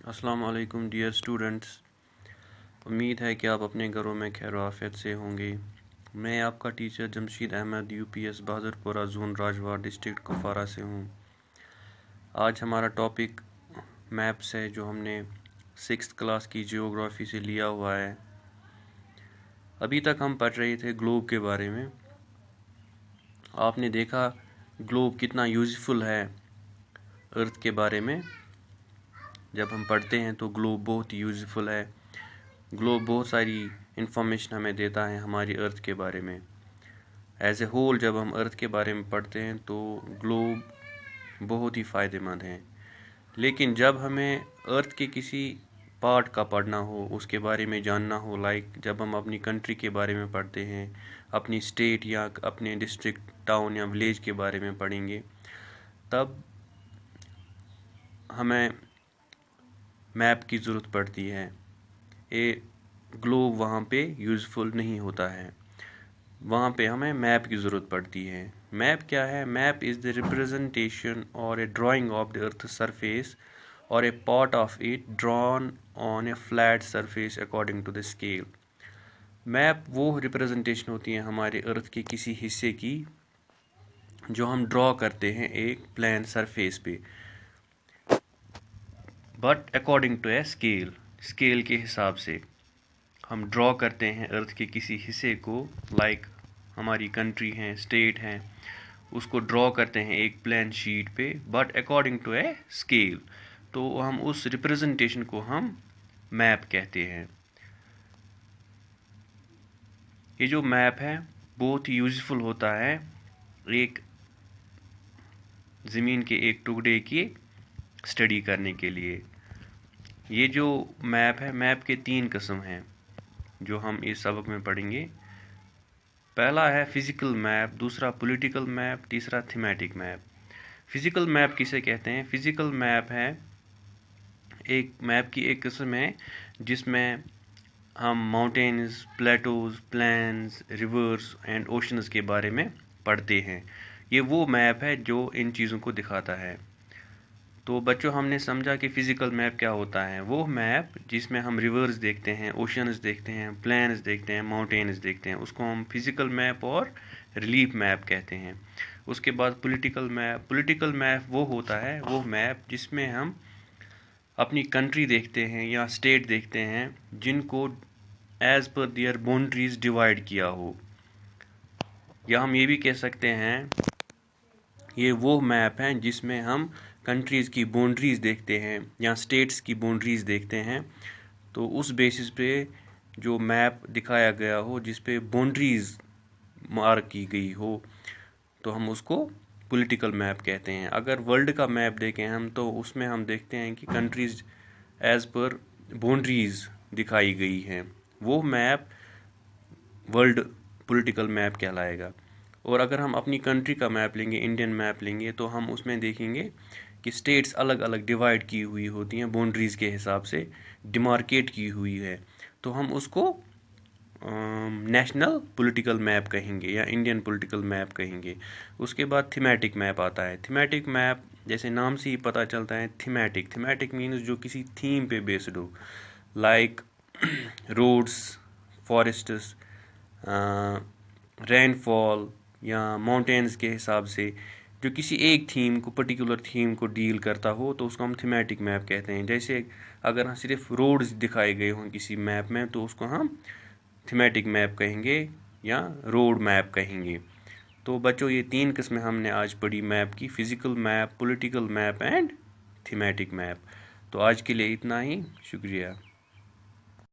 अस्सलाम वालेकुम dear students. उम्मीद है कि आप अपने घरों में खैर आफियत से होंगे। मैं आपका teacher Jamsheed Ahmad UPS Bahadurpura zone Rajwar district Kupwara से हूँ। आज हमारा टॉपिक मैप्स है जो हमने 6th क्लास की जियोग्राफी से लिया हुआ है। अभी तक हम पढ़ रहे थे ग्लोब के बारे में। आपने देखा ग्लोब कितना यूज़फुल है अर्थ के बारे में। जब हम पढ़ते हैं तो ग्लोब बहुत यूज़फुल है। ग्लोब बहुत सारी इंफॉर्मेशन हमें देता है हमारी अर्थ के बारे में। एज ए होल जब हम अर्थ के बारे में पढ़ते हैं तो ग्लोब बहुत ही फ़ायदेमंद है। लेकिन जब हमें अर्थ के किसी पार्ट का पढ़ना हो, उसके बारे में जानना हो, लाइक जब हम अपनी कंट्री के बारे में पढ़ते हैं, अपनी स्टेट या अपने डिस्ट्रिक्ट, टाउन या विलेज के बारे में पढ़ेंगे, तब हमें मैप की ज़रूरत पड़ती है। ये ग्लोब वहाँ पे यूज़फुल नहीं होता है, वहाँ पे हमें मैप की ज़रूरत पड़ती है। मैप क्या है? Map is the representation or a drawing of the earth surface or a part of it drawn on a flat surface according to the scale. Map वो रिप्रेजेंटेशन होती है हमारे अर्थ के किसी हिस्से की जो हम ड्रॉ करते हैं एक प्लेन सरफेस पे, but according to a scale. Scale के हिसाब से हम ड्रॉ करते हैं अर्थ के किसी हिस्से को, लाइक हमारी कंट्री है, स्टेट है, उसको ड्रॉ करते हैं एक प्लेन शीट पे, but according to a scale. तो हम उस रिप्रेजेंटेशन को हम मैप कहते हैं। ये जो मैप है बहुत ही यूज़फुल होता है एक ज़मीन के एक टुकड़े की स्टडी करने के लिए। ये जो मैप है, मैप के 3 किस्म हैं जो हम इस सबक में पढ़ेंगे। पहला है फिज़िकल मैप, दूसरा पॉलिटिकल मैप, तीसरा थीमेटिक मैप। फिज़िकल मैप किसे कहते हैं? फिज़िकल मैप है एक मैप की एक किस्म है जिसमें हम mountains, plateaus, plains, rivers and oceans के बारे में पढ़ते हैं। ये वो मैप है जो इन चीज़ों को दिखाता है। तो बच्चों, हमने समझा कि फ़िज़िकल मैप क्या होता है। वो मैप जिसमें हम रिवर्स देखते हैं, ओशंस देखते हैं, प्लेन्स देखते हैं, माउंटेन्स देखते हैं, उसको हम फ़िज़िकल मैप और रिलीफ मैप कहते हैं। उसके बाद पॉलिटिकल मैप। पॉलिटिकल मैप वो होता है, वो मैप जिसमें हम अपनी कंट्री देखते हैं या स्टेट देखते हैं जिनको as per there boundaries divide किया हो। या हम ये भी कह सकते हैं ये वो मैप हैं जिसमें हम कंट्रीज़ की बाउंड्रीज़ देखते हैं या स्टेट्स की बाउंड्रीज़ देखते हैं। तो उस बेसिस पे जो मैप दिखाया गया हो जिस पे बाउंड्रीज़ मार्क की गई हो, तो हम उसको पॉलिटिकल मैप कहते हैं। अगर वर्ल्ड का मैप देखें हम, तो उसमें हम देखते हैं कि कंट्रीज़ एज़ पर बाउंड्रीज़ दिखाई गई हैं। वो मैप वर्ल्ड पॉलिटिकल मैप कहलाएगा। और अगर हम अपनी कंट्री का मैप लेंगे, इंडियन मैप लेंगे, तो हम उसमें देखेंगे कि स्टेट्स अलग अलग डिवाइड की हुई होती हैं, बाउंड्रीज़ के हिसाब से डिमार्केट की हुई है। तो हम उसको नेशनल पॉलिटिकल मैप कहेंगे या इंडियन पॉलिटिकल मैप कहेंगे। उसके बाद थीमेटिक मैप आता है। थीमेटिक मैप जैसे नाम से ही पता चलता है, थीमेटिक। थीमेटिक मीन्स जो किसी थीम पे बेस्ड हो, लाइक रोड्स, फॉरेस्ट्स, रेनफॉल या माउंटेन्स के हिसाब से जो किसी एक थीम को, पर्टिकुलर थीम को डील करता हो, तो उसको हम थीमेटिक मैप कहते हैं। जैसे अगर हम सिर्फ रोड्स दिखाए गए हों किसी मैप में, तो उसको हम थीमेटिक मैप कहेंगे या रोड मैप कहेंगे। तो बच्चों, ये 3 किस्में हमने आज पढ़ी मैप की: physical map, political map and thematic map. तो आज के लिए इतना ही, शुक्रिया।